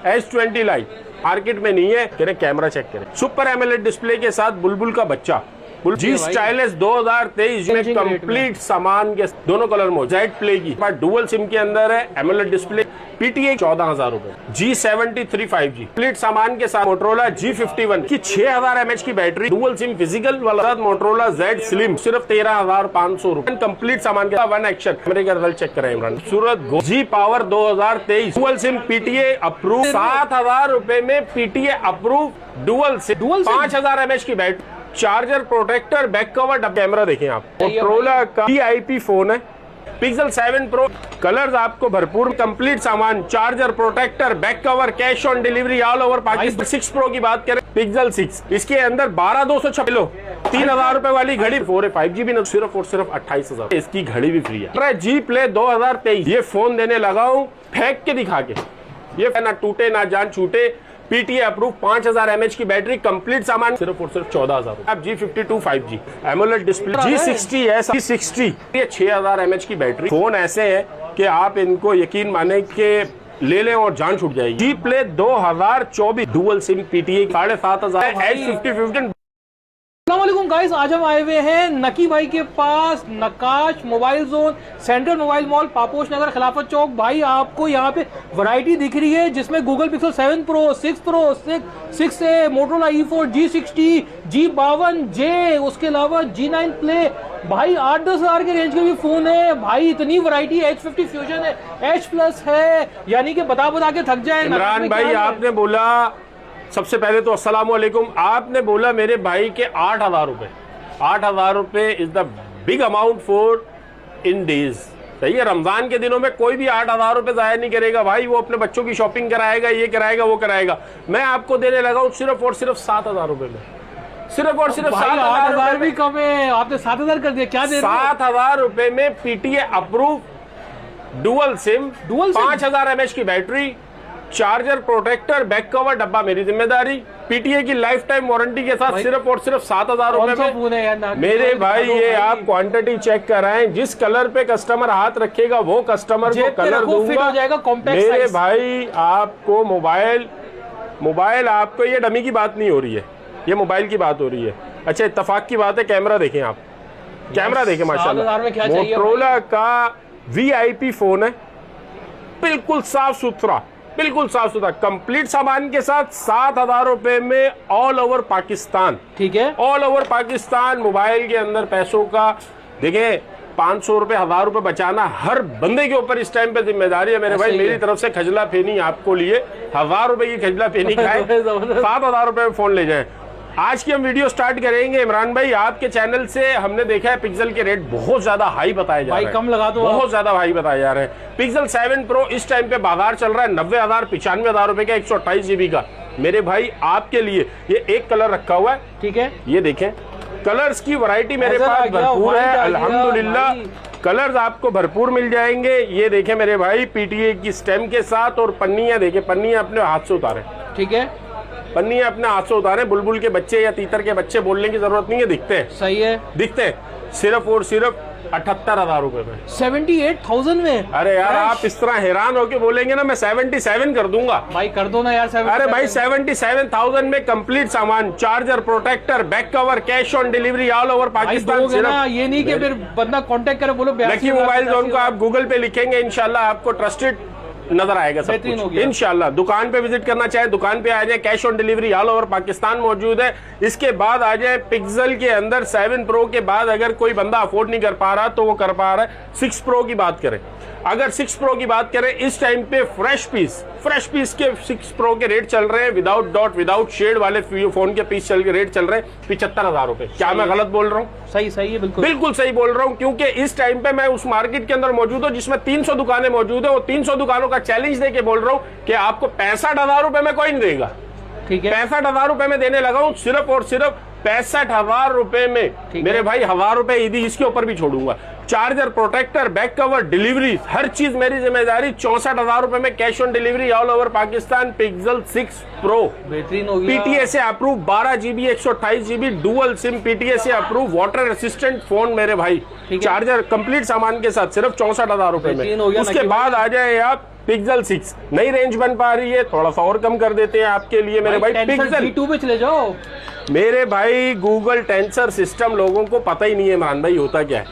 S20 light market में नहीं है। करें कैमरा चेक करें, सुपर एमोलेड डिस्प्ले के साथ बुलबुल का बच्चा जी स्टाइलिश 2023 में कंप्लीट सामान के दोनों कलर में जेड प्ले की डुअल सिम के अंदर है। एमोलेड डिस्प्ले PTA 14,000 रुपए, G73 5G कंप्लीट सामान के साथ मोटरोला G51 की 6000 mAh की बैटरी डुअल सिम फिजिकल वाला मोटरोला Z स्लिम सिर्फ 13,500 रुपए कंप्लीट सामान के साथ। वन एक्शन मेरे का रिजल्ट चेक करें इमरान। सूरत G power 2023 dual sim PTA approve 7,000 रुपए में PTA approve dual sim 5000 mAh की battery charger protector back cover camera देखें आप। मोटरोला का VIP फोन है पिक्सल 7 प्रो कलर्स आपको भरपूर कंप्लीट सामान charger protector back cover cash on delivery all over Pakistan. 6 pro की बात करें पिक्सल 6 इसके अंदर 12,256 लो 3,000 रुपए वाली घड़ी 5G भी सिर्फ और सिर्फ 28,000 इसकी घड़ी भी फ्री है। G प्ले 2023 ये फोन देने लगा हूँ फेंक के दिखा के, ये ना टूटे ना जान छूटे। PTA अप्रूव 5000 mAh की बैटरी कंप्लीट सामान सिर्फ और सिर्फ 14,000। आप G52 5G AMOLED display G60 है G60 ये 6000 mAh की बैटरी। फोन ऐसे है कि आप इनको यकीन माने के ले लें और जान छूट जाएगी। G play 2024 dual sim PTA 7,500 H50 अस्सलामुअलैकुम गाइस, आज हम आए हुए हैं नकी भाई के पास Naqqash mobile zone central mobile mall Paposh Nagar Khilafat Chowk. भाई आपको यहाँ पे वैरायटी दिख रही है जिसमें Google pixel 7 pro 6 pro 6A Motorola E4 G60 G52J उसके अलावा G9 प्ले। भाई 8-10 हजार के रेंज के भी फोन है भाई, इतनी वैरायटी है। H50 फ्यूजन है, H+ है, यानी कि बता के थक जाए। इमरान भाई आपने बोला सबसे पहले तो अस्सलाम वालेकुम, आपने बोला मेरे भाई के 8,000 रुपए 8,000 रुपए is the big amount for in days. सही है, रमजान के दिनों में कोई भी 8,000 रुपए जाया नहीं करेगा भाई, वो अपने बच्चों की शॉपिंग कराएगा, ये कराएगा वो कराएगा। मैं आपको देने लगा हूँ सिर्फ और सिर्फ 7,000 रुपए में, सिर्फ और सिर्फ 7,000 भी कम है, आपने 7,000 कर दिया। क्या दे 7,000 रुपए में PTA approve dual sim 5000 mAh की battery charger protector back cover डब्बा मेरी जिम्मेदारी PTA की लाइफ टाइम वारंटी के साथ सिर्फ और सिर्फ 7,000 रुपए में। मेरे भाई ये आप क्वांटिटी चेक कराएं, जिस कलर पे कस्टमर हाथ रखेगा वो कस्टमर को कलर दूंगा। मेरे भाई आपको मोबाइल आपको ये डमी की बात नहीं हो रही है, ये मोबाइल की बात हो रही है। अच्छा इत्तेफाक की बात है, कैमरा देखें आप, कैमरा देखें माशाल्लाह। मोटरोला का VIP फोन है, बिल्कुल साफ सुथरा कंप्लीट सामान के साथ 7,000 रुपए में ऑल ओवर पाकिस्तान। ठीक है, ऑल ओवर पाकिस्तान मोबाइल के अंदर पैसों का देखें 500 रुपए 1,000 रुपए बचाना हर बंदे के ऊपर इस टाइम पे जिम्मेदारी है मेरे भाई। मेरी तरफ से खजला फेनी आपको लिए 1,000 रुपए की खजला फेनी खाए 7,000 रुपए में फोन ले जाए। आज की हम वीडियो स्टार्ट करेंगे इमरान भाई। आपके चैनल से हमने देखा है पिक्सल के रेट बहुत ज्यादा हाई बताए जा रहे हैं, कम लगा दो, बहुत ज्यादा हाई बताए जा रहे हैं। पिक्सल 7 प्रो इस टाइम पे बाजार चल रहा है 90,000 95,000 रुपए का 128 GB का। मेरे भाई आपके लिए ये एक कलर रखा हुआ है, ठीक है, ये देखें कलर्स की वैरायटी मेरे पास भरपूर है अल्हम्दुलिल्लाह। कलर्स आपको भरपूर मिल जाएंगे। ये देखें मेरे भाई PTA की स्टेम के साथ और पन्नियां देखें, पन्नियां अपने हाथ से उतारे, ठीक है, पन्नी अपने हाथ से उतारे। बुलबुल के बच्चे या तीतर के बच्चे बोलने की जरूरत नहीं है, दिखते हैं, सही है, दिखते हैं। सिर्फ और सिर्फ 78,000 रुपए में 78,000 में। अरे यार आप इस तरह हैरान होके बोलेंगे ना, मैं 77 कर दूंगा भाई, कर दो ना यार 77। अरे भाई 77,000 में कंप्लीट सामान charger protector back cover cash on delivery all over Pakistan. ये नहीं कि फिर बंदा कांटेक्ट करे बोलो लकी मोबाइल जोन को आप गूगल पे लिखेंगे इंशाल्लाह आपको ट्रस्टेड नजर आएगा सब कुछ इंशाल्लाह। दुकान पे विजिट करना चाहे दुकान पे आ जाए, cash on delivery all over Pakistan मौजूद है। इसके बाद आ जाए पिक्सल के अंदर 7 प्रो के बाद अगर कोई बंदा अफोर्ड नहीं कर पा रहा तो वो कर पा रहा है 6 प्रो की बात करें। अगर 6 प्रो की बात करें इस टाइम पे फ्रेश पीस के 6 प्रो के रेट चल रहे हैं विदाउट डॉट विदाउट शेड वाले फोन के पीस चल के रेट चल रहे हैं 75,000 रुपए। क्या मैं गलत बोल रहा हूँ? सही है, बिल्कुल सही बोल रहा हूँ, क्योंकि इस टाइम पे मैं उस मार्केट के अंदर मौजूद हूँ जिसमें 300 दुकानें मौजूद है। वो 300 दुकानों का चैलेंज देके बोल रहा हूँ कि आपको 65,000 रुपए में कोई नहीं देगा, ठीक है, 65,000 रुपए में देने लगा हूँ सिर्फ और सिर्फ 65,000 रुपए में। मेरे भाई 1,000 रुपए ईदी इसके ऊपर भी छोड़ूंगा। Charger protector back cover delivery हर चीज मेरी जिम्मेदारी। 64,000 रुपए में cash on delivery all over Pakistan. Pixel 6 Pro बेहतरीन हो गया, PTA से approve 12 GB 128 GB dual sim PTA से अप्रूव वाटर रेसिस्टेंट फोन मेरे भाई। चार्जर कंप्लीट सामान के साथ सिर्फ 64,000 रुपए में। उसके बाद आ जाए आप पिक्सल 6 नई रेंज बन पा रही है, थोड़ा सा और कम कर देते हैं आपके लिए मेरे भाई। पिक्सल V2 पे चले जाओ मेरे भाई, गूगल टेंसर सिस्टम लोगों को पता ही नहीं है इमरान भाई होता क्या है,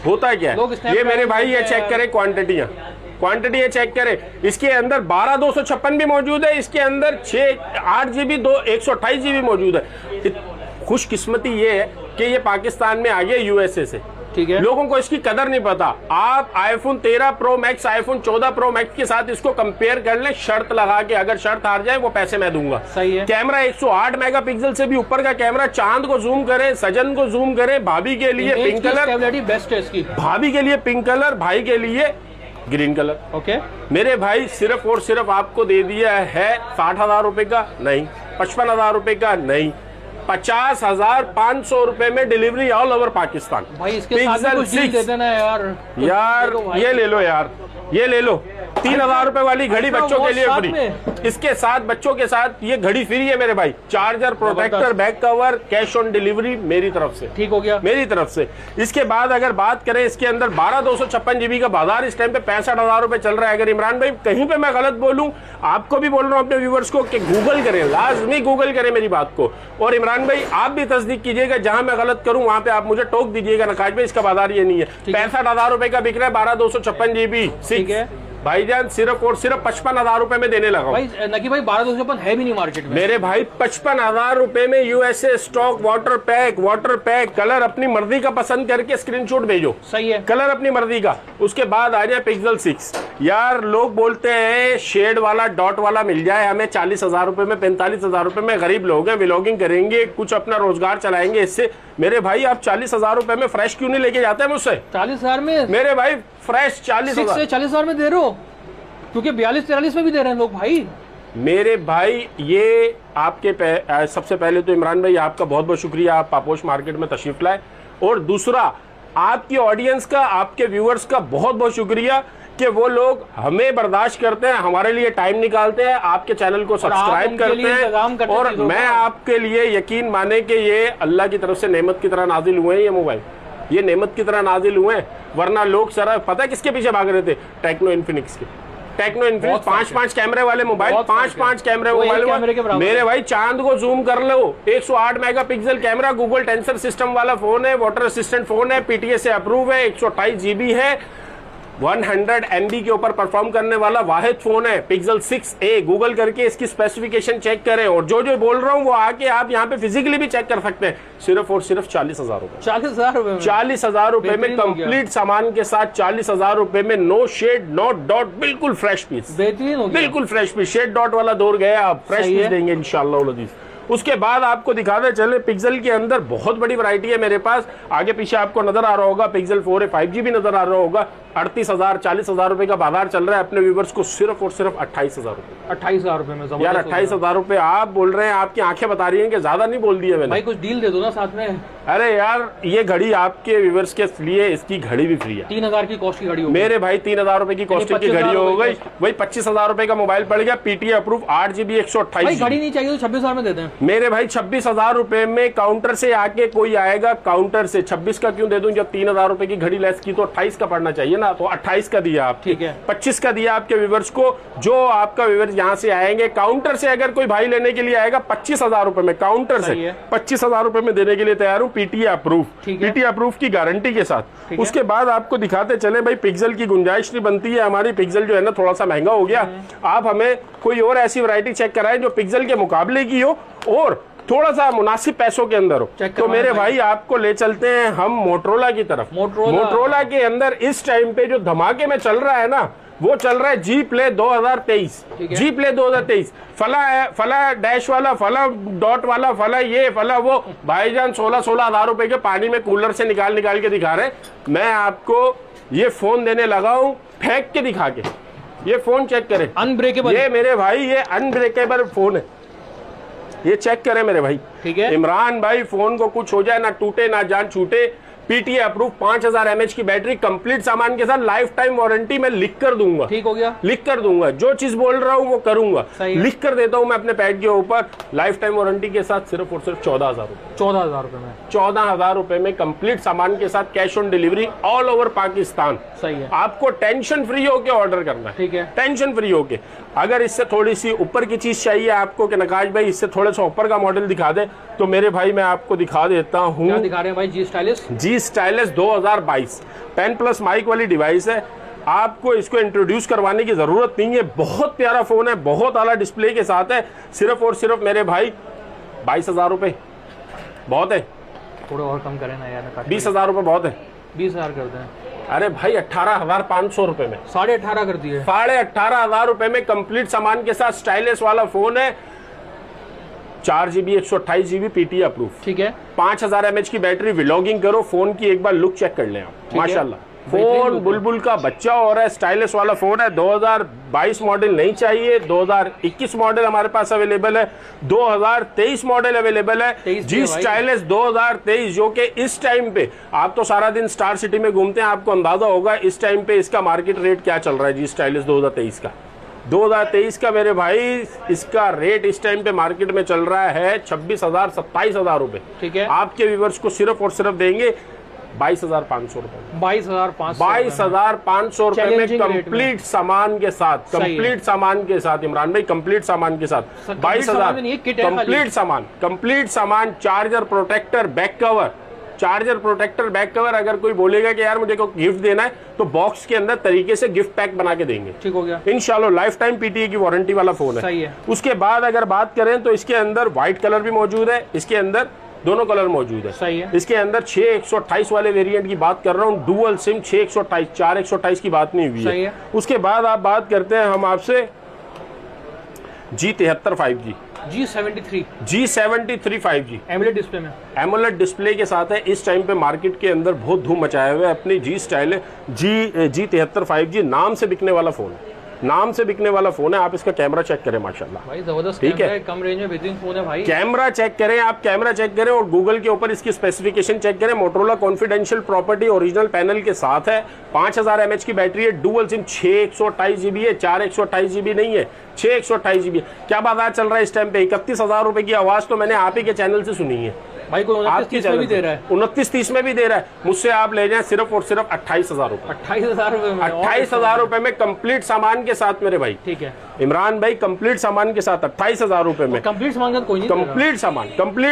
होता क्या है। ये मेरे भाई ये चेक करें क्वांटिटियां चेक करें, इसके अंदर 12/256 भी मौजूद है, इसके अंदर 8 GB 128 GB मौजूद है। खुशकिस्मती ये है कि ये पाकिस्तान में आ गया USA से, ठीक है। लोगों को इसकी कदर नहीं पता। आप iPhone 13 pro max, iPhone 14 pro max के साथ इसको कंपेयर कर लें, शर्त लगा के, अगर शर्त हार जाए वो पैसे मैं दूंगा। सही है। कैमरा 108 मेगापिक्सल से भी ऊपर का कैमरा, चांद को जूम करें, सजन को जूम करें, भाभी के लिए पिंक कलर, बेस्ट है इसकी, भाभी के लिए पिंक कलर, भाई के लिए ग्रीन कलर। ओके मेरे भाई सिर्फ और सिर्फ आपको दे दिया है 60,000 रुपए का नहीं, 55,000 रुपए का नहीं, 50,500 रुपए में डिलीवरी ऑल ओवर पाकिस्तान। भाई इसके साथ भी कुछ डील दे देना यार ये ले लो यार, ये ले लो। 3,000 रुपए वाली घड़ी बच्चों के लिए फ्री, इसके साथ बच्चों के साथ ये घड़ी फ्री है मेरे भाई। Charger, protector, back cover, cash on delivery मेरी तरफ से, ठीक हो गया, मेरी तरफ से। इसके बाद अगर बात करें, इसके अंदर 12/256 GB का बाजार इस टाइम पे 65,000 रुपए चल रहा है। अगर इमरान भाई कहीं पे मैं गलत बोलूं, आपको भी बोल रहा हूं अपने व्यूवर्स को कि गूगल करें, लाजमी गूगल करें मेरी बात को। और इमरान भाई आप भी तस्दीक कीजिएगा, जहां मैं गलत करूं वहां पे आप मुझे टोक दीजिएगा। नकाश भाई इसका बाजार ये नहीं है, 65,000 रुपए का बिक रहा है 12/256 GB। ठीक है भाईजान, सिर्फ और सिर्फ 55,000 रुपए में देने लगा भाई। नकी भाई 12/256 है भी नहीं मार्केट में मेरे भाई। 55,000 रुपए में USA stock, water pack, colour अपनी मर्जी का पसंद करके स्क्रीनशॉट भेजो। सही है, कलर अपनी मर्जी का। उसके बाद आ जाए पिक्सल 6। यार लोग बोलते हैं शेड वाला, डॉट वाला मिल जाए हमें 40,000 रुपए में, 45,000 रुपए में। गरीब लोग हैं, व्लॉगिंग करेंगे, कुछ अपना रोजगार चलाएंगे इससे। मेरे भाई आप 40,000 रुपए में फ्रेश क्यों नहीं लेके जाते मुझसे? 40,000 में मेरे भाई फ्रेश 40,000 में दे रहे हो, क्योंकि 42-43 में भी दे रहे हैं लोग भाई। मेरे भाई ये आपके सबसे पहले तो इमरान भाई आपका बहुत बहुत शुक्रिया, आप पापोश मार्केट में तशरीफ लाए। और दूसरा आपकी ऑडियंस का, आपके व्यूअर्स का बहुत बहुत शुक्रिया कि वो लोग हमें बर्दाश्त करते हैं, हमारे लिए टाइम निकालते हैं, आपके चैनल को सब्सक्राइब करते हैं। और मैं आपके लिए यकीन माने कि ये अल्लाह की तरफ से नेमत की तरह नाजिल हुए हैं। ये मोबाइल ये नेमत की तरह नाजिल हुए हैं, वरना लोग सारा पता है किसके पीछे भाग रहे थे? टेक्नो इन्फिनिक्स के। 5 कैमरे वाले मोबाइल, 5 कैमरे मोबाइल मेरे भाई। चांद को जूम कर लो, 108 megapixel camera, Google tensor system वाला फोन है, वाटर असिस्टेंट फोन है, PTA से अप्रूव है, 128 GB है, 100 MB के ऊपर परफॉर्म करने वाला वाहिद फोन है। पिक्सल 6a गूगल करके इसकी स्पेसिफिकेशन चेक करें। और जो बोल रहा हूं वो आके आप यहाँ पे फिजिकली भी चेक कर सकते हैं। सिर्फ और सिर्फ 40,000 रुपए, 40,000 रुपए में कंप्लीट सामान के साथ, 40,000 रुपए में नो शेड नो डॉट, बिल्कुल फ्रेश पीस, बिल्कुल फ्रेश पीस। शेड डॉट वाला दौर गया, आप फ्रेश पीस देंगे इंशाल्लाह। उसके बाद आपको दिखाते चले, पिक्सल के अंदर बहुत बड़ी वैरायटी है मेरे पास। आगे पीछे आपको नजर आ रहा होगा, पिक्सल 4 है, 5G भी नजर आ रहा होगा। 38,000 40,000 रुपए का बाजार चल रहा है। अपने व्यूवर्स को सिर्फ और सिर्फ 28,000 रुपए, 28,000 रुपए में यार 28,000 रुपए आप बोल रहे हैं, आपकी आंखें बता रही हैं कि ज्यादा नहीं बोल दिया मैंने। भाई कुछ डील दे दो ना साथ में। अरे यार ये घड़ी आपके व्यूवर्स के लिए, इसकी घड़ी भी फ्री है। 3,000 की कॉस्ट की घड़ी मेरे भाई, 3,000 रुपए की कॉस्ट की घड़ी हो गई, वही 25,000 रुपए का मोबाइल पड़ गया। PTA approve, 8 GB 128। घड़ी नहीं चाहिए तो 26,000 में दे दें मेरे भाई। 26,000 रुपए में काउंटर से आके कोई आएगा, काउंटर से 26 का क्यों दे दूं? जब 3,000 रुपए की घड़ी लेस की तो 28 का पड़ना चाहिए ना, तो 28 का दिया आप, ठीक है। 25 का दिया आपके व्यूवर्स को। जो आपका व्यूवर्स यहाँ से आएंगे, काउंटर से अगर कोई भाई लेने के लिए आएगा 25,000 रुपए में, काउंटर से 25,000 रुपए में देने के लिए तैयार हूँ। PTA अप्रूव, PTA अप्रूव की गारंटी के साथ। उसके बाद आपको दिखाते चले भाई, पिक्सल की गुंजाइश नहीं बनती है हमारी। पिक्सल जो है ना थोड़ा सा महंगा हो गया। आप हमें कोई और ऐसी वैरायटी चेक कराएं जो पिक्सल के मुकाबले की हो और थोड़ा सा मुनासिब पैसों के अंदर हो। तो मेरे भाई आपको ले चलते हैं हम मोटरोला की तरफ। मोटरोला के अंदर इस टाइम पे जो धमाके में चल रहा है ना, वो चल रहा है G Play 2023। G Play 2023 फला डैश वाला, फला डॉट वाला, फला ये, फला वो। भाईजान 16,000 रुपए के पानी में कूलर से निकाल के दिखा रहे। मैं आपको ये फोन देने लगा हूं फेंक के दिखा के। ये फोन चेक करें, अनब्रेकेबल। ये मेरे भाई ये अनब्रेकेबल फोन है, ये चेक करें मेरे भाई। ठीक है इमरान भाई, फोन को कुछ हो जाए ना टूटे ना जान छूटे। PTA अप्रूव, 5000 mAh की बैटरी, कंप्लीट सामान के साथ, लाइफ टाइम वारंटी मैं लिख कर दूंगा। ठीक हो गया, लिख कर दूंगा। जो चीज बोल रहा हूँ वो करूंगा, लिख कर देता हूँ मैं अपने पैड के ऊपर। लाइफ टाइम वारंटी के साथ सिर्फ और सिर्फ 14,000 रुपए। 14,000 रुपए में। 14,000 रुपए में कंप्लीट सामान के साथ cash on delivery all over Pakistan. सही है। आपको टेंशन फ्री होके ऑर्डर करना है, ठीक है, टेंशन फ्री होके। अगर इससे थोड़ी सी ऊपर की चीज चाहिए आपको कि नकाश भाई इससे थोड़ा सा ऊपर का मॉडल दिखा दे, तो मेरे भाई मैं आपको दिखा देता हूँ। क्या दिखा रहे हैं भाई? जी स्टाइलिस। जी स्टाइलिस 2022 10+ माइक वाली डिवाइस है। आपको इसको इंट्रोड्यूस करवाने की जरूरत नहीं है, बहुत प्यारा फोन है, बहुत आला डिस्प्ले के साथ है। सिर्फ और सिर्फ मेरे भाई 22,000 रुपए बहुत है। थोड़ा और कम करें ना यार। 20,000 रुपए बहुत है। 20,000 कर दें। अरे भाई 18,500 रुपए में 18,500 कर दिए। 18,500 रुपए में कंप्लीट सामान के साथ स्टाइलिश वाला फोन है। 4GB 128GB PTE अप्रूव, ठीक है। 5000 mAh की बैटरी। व्लॉगिंग करो, फोन की एक बार लुक चेक कर लें आप, माशाल्लाह। फोन बुलबुल का बच्चा हो रहा है, स्टाइलिश वाला फोन है। 2022 मॉडल नहीं चाहिए, 2021 मॉडल हमारे पास अवेलेबल है, 2023 मॉडल अवेलेबल है। जी स्टाइलिश 2023, जो कि इस टाइम पे आप तो सारा दिन स्टार सिटी में घूमते हैं, आपको अंदाजा होगा इस टाइम पे इसका मार्केट रेट क्या चल रहा है। जी स्टाइलिश 2023 का 2023 का मेरे भाई इसका रेट इस टाइम पे मार्केट में चल रहा है 26,000 27,000 रुपए। ठीक है। आपके व्यूवर्स को सिर्फ और सिर्फ देंगे 22,500 रुपए। 22,500 रुपए में कंप्लीट सामान के साथ, कंप्लीट सामान के साथ इमरान भाई, कंप्लीट सामान के साथ 22,000 कंप्लीट सामान। Charger protector back cover, charger protector back cover. अगर कोई बोलेगा कि यार मुझे को गिफ्ट देना है तो बॉक्स के अंदर तरीके से गिफ्ट पैक बना के देंगे, ठीक हो गया इंशाल्लाह। लाइफ टाइम PTE की वारंटी वाला फोन है, सही है। उसके बाद अगर बात करें तो इसके अंदर व्हाइट कलर भी मौजूद है, इसके अंदर दोनों कलर मौजूद है, सही है। इसके अंदर 6128 वाले वेरिएंट की बात कर रहा हूँ, डुअल सिम 6128, 4128 की बात नहीं हुई है। उसके बाद आप बात करते हैं हम आपसे G73 5G, G73 5G AMOLED display में, एमोलेड डिस्प्ले के साथ है। इस टाइम पे मार्केट के अंदर बहुत धूम मचाया हुआ है अपनी जी स्टाइल G73 5G। नाम से बिकने वाला फोन है, नाम से बिकने वाला फोन है। आप इसका कैमरा चेक करें, माशाल्लाह भाई जबरदस्त, ठीक है। कम रेंज में बेहतरीन फोन है भाई। कैमरा चेक करें, आप कैमरा चेक करें और गूगल के ऊपर इसकी स्पेसिफिकेशन चेक करें। Motorola confidential property original panel के साथ है। 5000 mAh की बैटरी है, डुअल सिम 6128GB है, 4128GB नहीं है, 6128GB। क्या बाजार चल रहा है इस टाइम पे? 31,000 रुपए की आवाज तो मैंने आप ही के चैनल से सुनी है भाई। कोई 29-30 में भी दे रहा है, 29-30 में भी दे रहा है। मुझसे आप ले जाएं सिर्फ और सिर्फ 28,000 रुपए। 28,000 रुपए में, 28,000 रुपए में कंप्लीट सामान के साथ मेरे भाई, ठीक है इमरान भाई। कंप्लीट सामान के साथ 28,000 रुपए में कंप्लीट सामान का कोई नहीं, कंप्लीट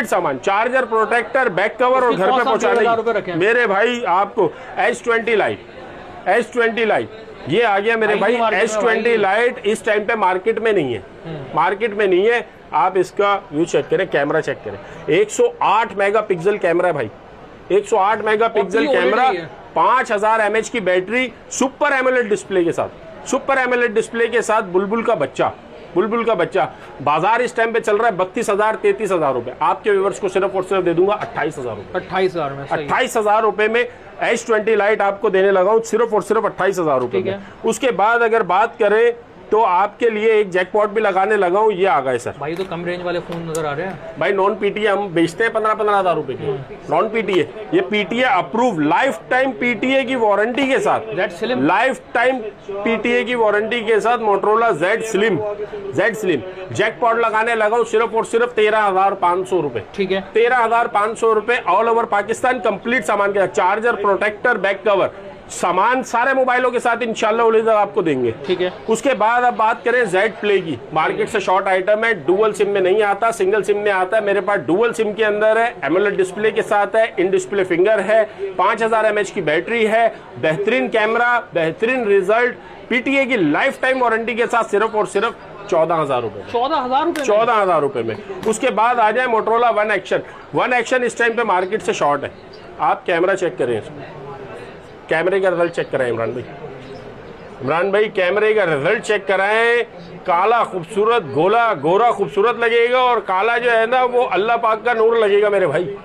सामान, चार्जर प्रोटेक्टर बैक कवर और घर पे पहुंचाने मेरे भाई आपको S20 लाइट ये आ गया मेरे भाई। S20 लाइट इस टाइम पे मार्केट में नहीं है, मार्केट में नहीं है। आप इसका व्यू चेक करें, कैमरा चेक करें। 108 मेगापिक्सल कैमरा है भाई, 108 मेगापिक्सल कैमरा, 5000 mAh की बैटरी, सुपर एमोलेड डिस्प्ले के साथ, सुपर एमोलेड डिस्प्ले के साथ बुलबुल का बच्चा, बुलबुल का बच्चा। बाजार इस टाइम पे चल रहा है 32,000 33,000 रुपए। आपके व्यूवर्स को सिर्फ और सिर्फ दे दूंगा 28,000 रुपए। 28,000 में, 28,000 रुपए में S20 लाइट आपको देने लगा हूं सिर्फ और सिर्फ 28,000 रुपए में। उसके बाद अगर बात करें तो आपके लिए एक जैकपॉट भी लगाने लगा हूं, ये आ गए सर भाई। तो कम रेंज वाले फोन नजर आ रहे हैं भाई। नॉन PTE हम बेचते हैं 15,000 रुपए की, नॉन PTE। ये PTE approve, life time PTE की वारंटी के साथ, लाइफ टाइम PTE की वारंटी के साथ मोटरोला Z Slim जैकपॉट लगाने लगा हूं सिर्फ और सिर्फ 13,500 रुपए, ठीक है। 13,500 रुपए ऑल ओवर पाकिस्तान। कंप्लीट सामान के चार्जर प्रोटेक्टर बैक कवर, सामान सारे मोबाइलों के साथ इंशाल्लाह आपको देंगे, ठीक है। उसके बाद अब बात करें Z Play की, मार्केट से शॉर्ट आइटम है, डुअल सिम में नहीं आता, सिंगल सिम में आता है। मेरे पास डुअल सिम के अंदर है, एमोलेड डिस्प्ले के साथ है, इन डिस्प्ले फिंगर है, 5000 mAh की बैटरी है, बेहतरीन कैमरा, बेहतरीन रिजल्ट, PTE की लाइफ टाइम वारंटी के साथ सिर्फ और सिर्फ 14,000 रुपए, 14,000 रुपए में। उसके बाद आ जाए मोटरोला वन एक्शन इस टाइम पे मार्केट से शॉर्ट है। आप कैमरा चेक करें, कैमरे का रिजल्ट चेक कराएं इमरान भाई, कैमरे का रिजल्ट चेक कराएं। काला खूबसूरत, गोरा खूबसूरत लगेगा और काला जो है ना वो अल्लाह पाक का नूर लगेगा मेरे भाई।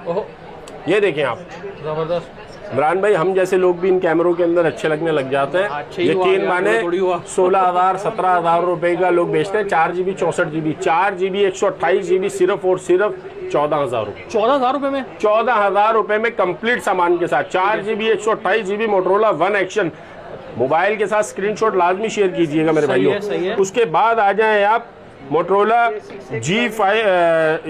ये देखें आप, जबरदस्त इमरान भाई। हम जैसे लोग भी इन कैमरों के अंदर अच्छे लगने लग जाते हैं, यकीन माने। 16,000 17,000 रुपए का लोग बेचते हैं। 4GB 64GB 4GB 128GB सिर्फ और सिर्फ 14,000 रुपए, 14,000 रुपए में, 14,000 रुपए में कंप्लीट सामान के साथ। 4GB 128GB Motorola one action mobile के साथ स्क्रीनशॉट लाजमी शेयर कीजिएगा मेरे भाइयों। उसके बाद आ जाएं आप मोटरोला G5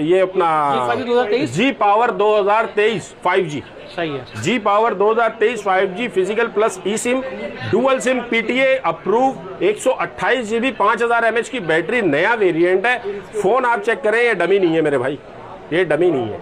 ये अपना G5 2023 G पावर 2023 5G सही है। G power 2023 5G physical plus e sim dual sim PTA approve 128 GB 5000 mAh की बैटरी नया वेरिएंट है। फोन आप चेक करें, ये डमी नहीं है मेरे भाई, ये डमी नहीं है,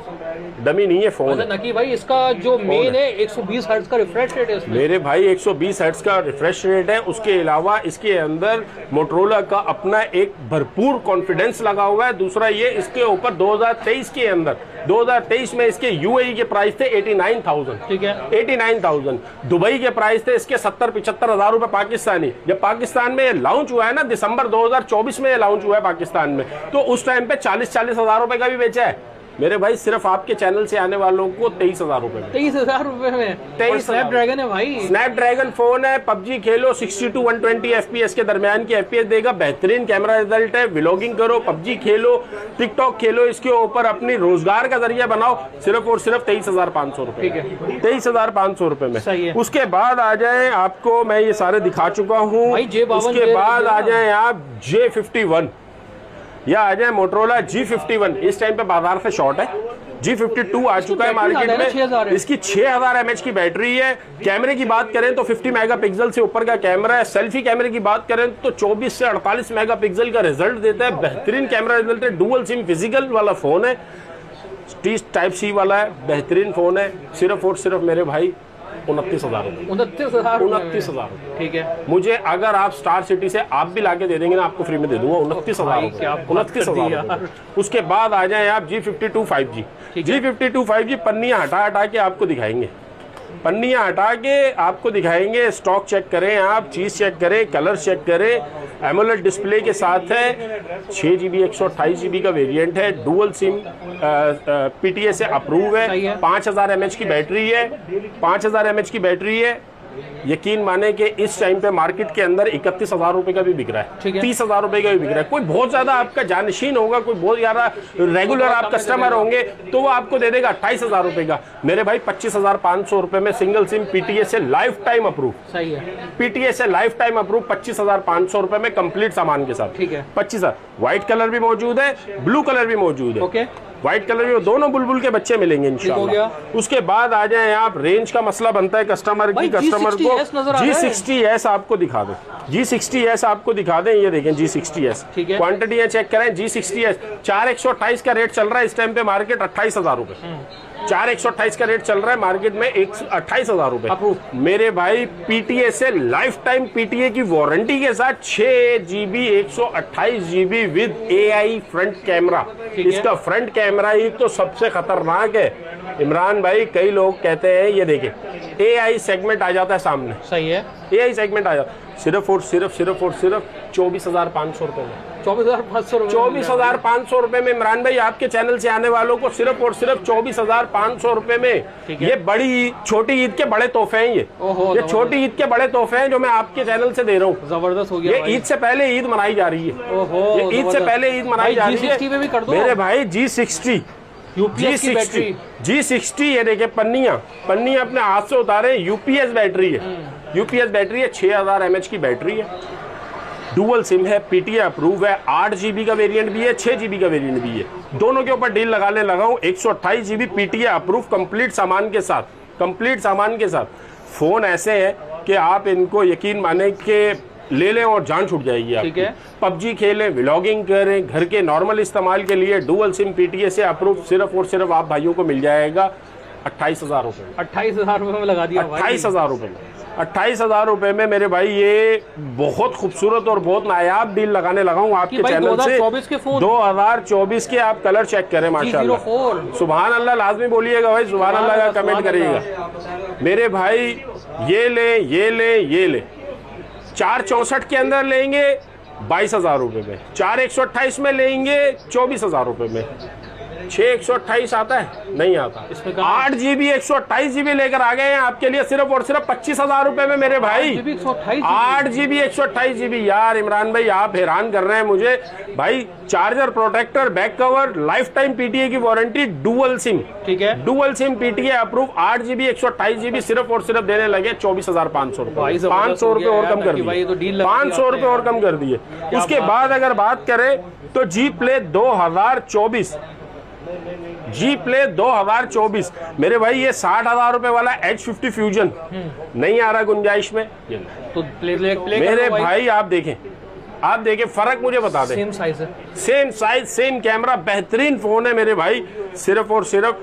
डमी नहीं है फोन। नकी भाई इसका जो मेन है 120 हर्ट्ज का रिफ्रेश रेट है इसमें। मेरे भाई 120 हर्ट्ज का रिफ्रेश रेट है। उसके अलावा इसके अंदर मोटरोला का अपना एक भरपूर कॉन्फिडेंस लगा हुआ है। दूसरा ये इसके ऊपर 2023 के अंदर 2023 में इसके UAE के प्राइस थे 89,000, ठीक है 89,000। दुबई के प्राइस थे इसके 70-75 हजार रुपए पाकिस्तानी। जब पाकिस्तान में लॉन्च हुआ है ना, दिसंबर 2024 में लॉन्च हुआ है पाकिस्तान में, तो उस टाइम पे 40-40 हजार रुपए का भी बेचा है मेरे भाई। सिर्फ आपके चैनल से आने वालों को 23,000 रुपए में, 23,000 रुपए में 23,000 स्नैपड्रैगन है भाई। स्नैपड्रैगन फोन है। PUBG खेलो, 60 to 120 FPS के दरमियान की FPS देगा। बेहतरीन कैमरा रिजल्ट है। व्लॉगिंग करो, PUBG खेलो, टिकटॉक खेलो, इसके ऊपर अपनी रोजगार का जरिया बनाओ। सिर्फ और सिर्फ 23,500 रुपए, ठीक है 23,500 रुपए में। सही है। उसके बाद आ जाए, आपको मैं ये सारे दिखा चुका हूँ। भाई J52 उसके बाद आ जाए आप J51 या आ जाए मोटरोला G51। इस टाइम पे बाजार से शॉर्ट है। G52 आ चुका है मार्केट में। इसकी 6000 mAh की बैटरी है। कैमरे की बात करें तो 50 मेगापिक्सल से ऊपर का कैमरा है। सेल्फी कैमरे की बात करें तो 24 से 48 मेगापिक्सल का रिजल्ट देता है। बेहतरीन कैमरा रिजल्ट है। डुअल सिम फिजिकल वाला फोन है, टाइप C वाला है। बेहतरीन फोन है। सिर्फ और सिर्फ मेरे भाई 29,000 रुपए, 29,000 ठीक है। मुझे अगर आप स्टार सिटी से आप भी लाके दे देंगे ना, आपको फ्री में दे दूंगा 29,000 रुपए, 29,000। उसके बाद आ जाए आप G52 5G। G52 5G पन्नियां हटा के आपको दिखाएंगे, पन्नियां हटा के आपको दिखाएंगे। स्टॉक चेक करें, आप चीज चेक करें, कलर चेक करें। एमोलेड डिस्प्ले के साथ है। 6 GB 128 GB का वेरिएंट है। डुअल सिम PTA से अप्रूव है। 5000 mAh की बैटरी है, 5000 mAh की बैटरी है। यकीन माने कि इस टाइम पे मार्केट के अंदर 31,000 रुपए का भी बिक रहा है, 30,000 रुपए का भी बिक रहा है। कोई बहुत ज्यादा आपका जानशीन होगा, कोई बहुत ज्यादा रेगुलर आप कस्टमर होंगे तो वो आपको दे देगा 28,000 रुपए का। मेरे भाई 25,500 रुपए में सिंगल सिम PTA से लाइफ टाइम अप्रूव, सही है। PTA से लाइफ टाइम अप्रूव 25,500 रुपए में कंप्लीट सामान के साथ, ठीक है 25,000। व्हाइट कलर भी मौजूद है, ब्लू कलर भी मौजूद है। ओके, व्हाइट कलर में दोनों बुलबुल के बच्चे मिलेंगे इंशाल्लाह। उसके बाद आ जाए आप, रेंज का मसला बनता है कस्टमर की, कस्टमर को G60S आपको दिखा दें, G60S आपको दिखा दें। ये देखें G60S, क्वांटिटी चेक करें। G60S 4128 का रेट चल रहा है इस टाइम पे मार्केट, 28,000 रुपए। 4128 का रेट चल रहा है मार्केट में, 28,000 रुपए। मेरे भाई PTA से लाइफ टाइम PTA की वारंटी के साथ 6 GB 128 GB with AI front camera. इसका फ्रंट कैमरा ही तो सबसे खतरनाक है इमरान भाई। कई लोग कहते हैं, ये देखें AI सेगमेंट आ जाता है सामने, सही है AI सेगमेंट आ जाता है। सिर्फ और सिर्फ 24,500 रुपए में, 24,500 रुपए में इमरान भाई आपके चैनल से आने वालों को सिर्फ और सिर्फ 24,500 रुपए में। ये बड़ी छोटी ईद के बड़े तोहफे हैं। ये छोटी ईद के बड़े तोहफे हैं जो मैं आपके चैनल से दे रहा हूँ। जबरदस्त हो गया। ये ईद से पहले ईद मनाई जा रही है। ये ईद से पहले ईद मनाई जा रही है मेरे भाई। G60 G60 ये देखे पन्नियां अपने हाथ से उतारे। UPS बैटरी है, UPS बैटरी है। 6000 mAh की बैटरी है। डुअल सिम है, PTA अप्रूव है। 8 GB का वेरिएंट भी है, 6 GB का वेरिएंट भी है। दोनों के ऊपर डील लगाने लगा हूं। 128 GB PTA अप्रूव कंप्लीट सामान के साथ, कंप्लीट सामान के साथ। फोन ऐसे है कि आप इनको यकीन माने कि ले लें और जान छूट जाएगी आपकी। PUBG खेलें, व्लॉगिंग करें, घर के नॉर्मल इस्तेमाल के लिए डुअल सिम PTA से अप्रूव सिर्फ और सिर्फ आप भाइयों को मिल जाएगा 28,000 रुपए। 28,000 रुपए में लगा दिया, 28,000 रुपए में, 28,000 रुपए में मेरे भाई। ये बहुत खूबसूरत और बहुत नायाब डील लगाने लगा हूँ आपके चैनल से। 2024 के आप कलर चेक करें माशाल्लाह। सुभान अल्लाह लाजमी बोलिएगा भाई, सुभान अल्लाह का कमेंट करिएगा मेरे भाई। ये ले, ये ले, ये ले। 464 के अंदर लेंगे 22,000 रुपए में, 4128 में लेंगे 24,000 रुपए में। 6/128 आता है? नहीं आता। इसमें 8GB 128GB लेकर आ गए हैं आपके लिए सिर्फ और सिर्फ 25,000 रुपए में मेरे भाई। 8GB 128GB। यार इमरान भाई आप हैरान कर रहे हैं मुझे भाई। Charger, protector, back cover, life time PTA की वारंटी, डुअल सिम, ठीक है, dual SIM PTA approve, 8GB 128GB सिर्फ और सिर्फ देने लगे 24,500 रुपए। 500 रुपए और कम कर दिए, 500 रुपए और कम कर दिए। उसके बाद अगर बात करें तो जी प्ले 2024, जी प्ले 2024 मेरे भाई ये 60,000 रुपए वाला H50 फ्यूजन नहीं आ रहा गुंजाइश में तो प्ले मेरे भाई आप देखें फर्क मुझे बता दें। सेम साइज है, सेम साइज, सेम कैमरा, बेहतरीन फोन है मेरे भाई। सिर्फ और सिर्फ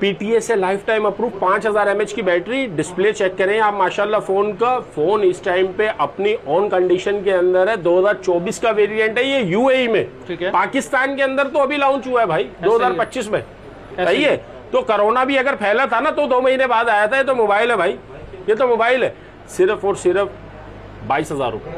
पीटीए से लाइफ टाइम अप्रूव, 5000 mAh की बैटरी। डिस्प्ले चेक करें आप माशाल्लाह फोन का। फोन इस टाइम पे अपनी ऑन कंडीशन के अंदर है। 2024 का वेरिएंट है ये यूएई में, ठीक है। पाकिस्तान के अंदर तो अभी लॉन्च हुआ है भाई 2025 में। सही है। तो कोरोना भी अगर फैला था ना तो 2 महीने बाद आया था। ये तो मोबाइल है भाई, ये तो मोबाइल है। सिर्फ और सिर्फ 22,000 रुपए,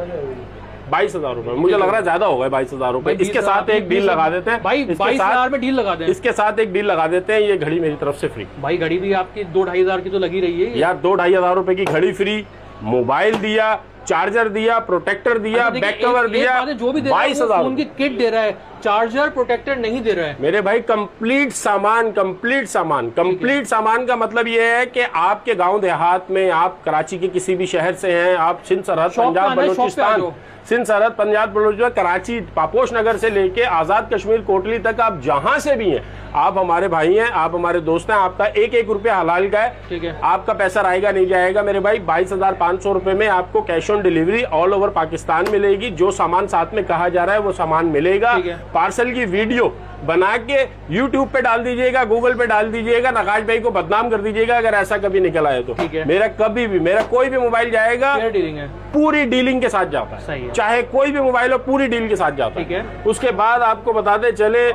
22,000 रुपए। मुझे लग रहा है ज्यादा होगा 22,000 रुपए। इसके साथ एक डील लगा देते हैं भाई, 22,000 में डील लगा दें। इसके साथ एक डील लगा देते हैं, ये घड़ी मेरी तरफ से फ्री। भाई घड़ी भी आपकी 2-2,500 की तो लगी रही है यार। 2-2,500 रुपए की घड़ी फ्री, मोबाइल दिया, चार्जर दिया, प्रोटेक्टर दिया, बैक कवर दिया, जो भी 22,000 उनकी किट दे रहा है, चार्जर प्रोटेक्टर नहीं दे रहा है मेरे भाई। कंप्लीट सामान, कंप्लीट सामान, कंप्लीट सामान का मतलब ये है कि आपके गांव देहात में, आप कराची के किसी भी शहर से हैं, आप सिंध सरहद पंजाब बलूचिस्तान, सिंध सरहद पंजाब बलूचिस्तान, कराची, पापोश नगर से लेके आजाद कश्मीर कोटली तक, आप जहां से भी हैं आप हमारे भाई हैं, आप हमारे दोस्त हैं। आपका 1-1 रुपया हलाल का है, ठीक है। आपका पैसा रहेगा नहीं जाएगा मेरे भाई। 22,500 रुपए में आपको cash on delivery all over Pakistan मिलेगी। जो सामान साथ में कहा जा रहा है वो सामान मिलेगा। पार्सल की वीडियो बना के यूट्यूब पे डाल दीजिएगा, गूगल पे डाल दीजिएगा, नकाश भाई को बदनाम कर दीजिएगा अगर ऐसा कभी निकल आए तो। मेरा कभी भी, मेरा कोई भी मोबाइल जाएगा डीलिंग है, पूरी डीलिंग के साथ जाता है। सही है। चाहे कोई भी मोबाइल हो पूरी डील के साथ जाता है। उसके बाद आपको बताते चले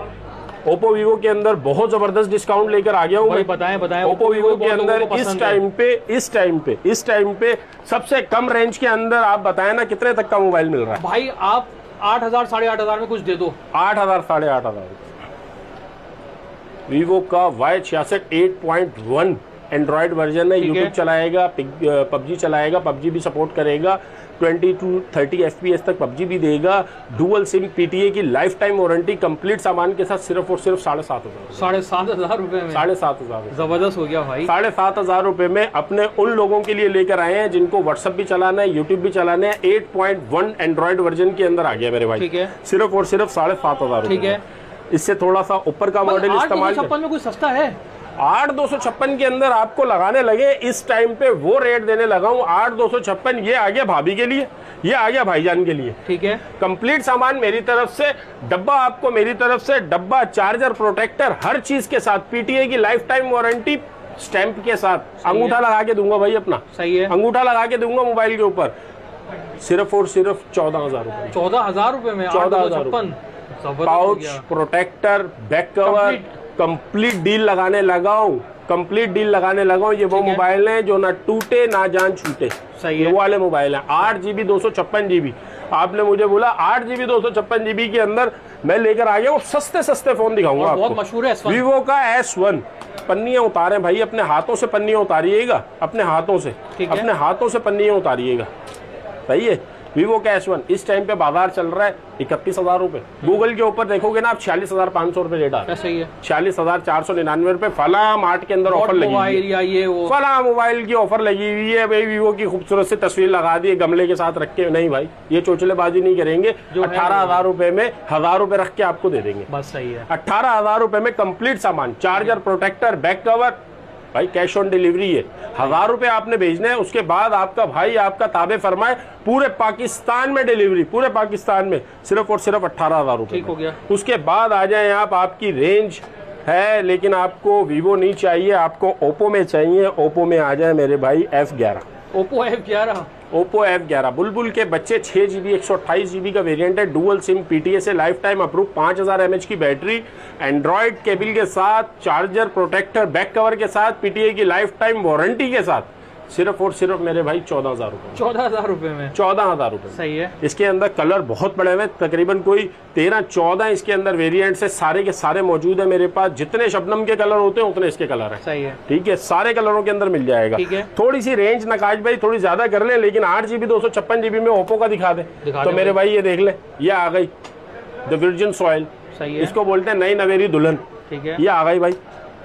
ओप्पो वीवो के अंदर बहुत जबरदस्त डिस्काउंट लेकर आ गया हूँ मैं। बताएं ओप्पो वीवो के अंदर इस टाइम पे सबसे कम रेंज के अंदर आप बताएं ना कितने तक का मोबाइल मिल रहा है भाई। आप 8,000 8,500 में कुछ दे दो। 8,000 8,500 वीवो का Y66 8.1 एंड्रॉइड वर्जन है। यूट्यूब चलाएगा, पबजी चलाएगा, पबजी भी सपोर्ट करेगा, 20 to 30 FPS तक पबजी भी देगा। डुअल सिम पीटीए की लाइफ टाइम वारंटी कंप्लीट सामान के साथ सिर्फ और सिर्फ 7,500 7,500 रुपए में। 7,500 जबरदस्त हो गया भाई। 7,500 रुपए में अपने उन लोगों के लिए लेकर आए हैं जिनको व्हाट्सएप भी चलाना है, यूट्यूब भी चलाना है। 8.1 एंड्रॉइड वर्जन के अंदर आ गया मेरे भाई। ठीक है। सिर्फ और सिर्फ 7,500 ठीक है। इससे थोड़ा सा ऊपर का मॉडल इस्तेमाल 8,256 में कोई सस्ता है? 8,256 के अंदर आपको लगाने लगे इस टाइम पे वो रेट देने लगा हूँ 8,256। ये आ गया भाभी के लिए, ये आ गया भाईजान के लिए। ठीक है। कंप्लीट सामान मेरी तरफ से, डब्बा आपको मेरी तरफ से, डब्बा, चार्जर, प्रोटेक्टर, हर चीज के साथ, पीटीए की लाइफ टाइम वारंटी स्टैंप के साथ। अंगूठा लगा के दूंगा भाई अपना। सही है। अंगूठा लगा के दूंगा मोबाइल के ऊपर। सिर्फ और सिर्फ 14,000 रुपए। 14,000 रुपए में 14,000 pouch, protector, back cover, complete deal लगाने लगा हूँ। कंप्लीट डील लगाने लगा हूँ। ये वो मोबाइल हैं जो ना टूटे ना जान छूटे। सही है। वो वाले मोबाइल हैं। 8GB 256GB। आपने मुझे बोला 8GB 256GB के अंदर मैं लेकर आ गया हूँ। सस्ते फोन दिखाऊंगा आपको। बहुत मशहूर है वीवो का S1। पन्नियां उतारे भाई, अपने हाथों से पन्नियां उतारिएगा, अपने हाथों से, अपने हाथों से पन्नियां उतारिएगा। सही है। वीवो का S1 इस टाइम पे बाजार चल रहा है 31,000 रुपए। गूगल के ऊपर देखोगे ना आप 46,500 रुपए रेट आ रहा है। सही है। 46,499 रुपए। फला मार्ट के अंदर ऑफर लगी हुई है, फला मोबाइल की ऑफर लगी हुई है भाई। वीवो की खूबसूरत सी तस्वीर लगा दी है गमले के साथ रख के। नहीं भाई, ये चोचलेबाजी नहीं करेंगे। 18,000 रुपए में 1,000 रुपए रख के आपको दे देंगे। बस सही है। 18,000 रुपए में कंप्लीट सामान, चार्जर, प्रोटेक्टर, बैक कवर भाई, कैश ऑन डिलीवरी है। 1,000 रुपए आपने भेजने हैं, उसके बाद आपका भाई आपका ताबे फरमाए पूरे पाकिस्तान में डिलीवरी, पूरे पाकिस्तान में सिर्फ और सिर्फ 18,000 रुपए। ठीक हो गया। उसके बाद आ जाए आप, आपकी रेंज है लेकिन आपको वीवो नहीं चाहिए, आपको ओप्पो में चाहिए। ओप्पो में आ जाए मेरे भाई F11। Oppo F11। Oppo F11 बुलबुल के बच्चे, 6GB 128GB का वेरिएंट है। डुअल सिम पीटीए से लाइफ टाइम अप्रूव, 5000 mAh की बैटरी, एंड्रॉइड केबल के साथ, चार्जर, प्रोटेक्टर, बैक कवर के साथ, पीटीए की लाइफ टाइम वारंटी के साथ सिर्फ और सिर्फ मेरे भाई 14,000 रुपए। 14,000 रुपए में? 14,000 रुपए। सही है। इसके अंदर कलर बहुत बड़े हुए, तकरीबन कोई 13-14 इसके अंदर वेरिएंट्स है, सारे के सारे मौजूद है मेरे पास। जितने शबनम के कलर होते हैं उतने इसके कलर है। सही है। ठीक है, सारे कलरों के अंदर मिल जाएगा। ठीक है। थोड़ी सी रेंज नकाश भाई थोड़ी ज्यादा कर ले, लेकिन 8GB 256GB में ओप्पो का दिखा दे तो मेरे भाई ये देख ले, ये आ गई द वर्जिन सॉइल। सही है। इसको बोलते हैं नई नवेरी दुल्हन। ठीक है। ये आ गई भाई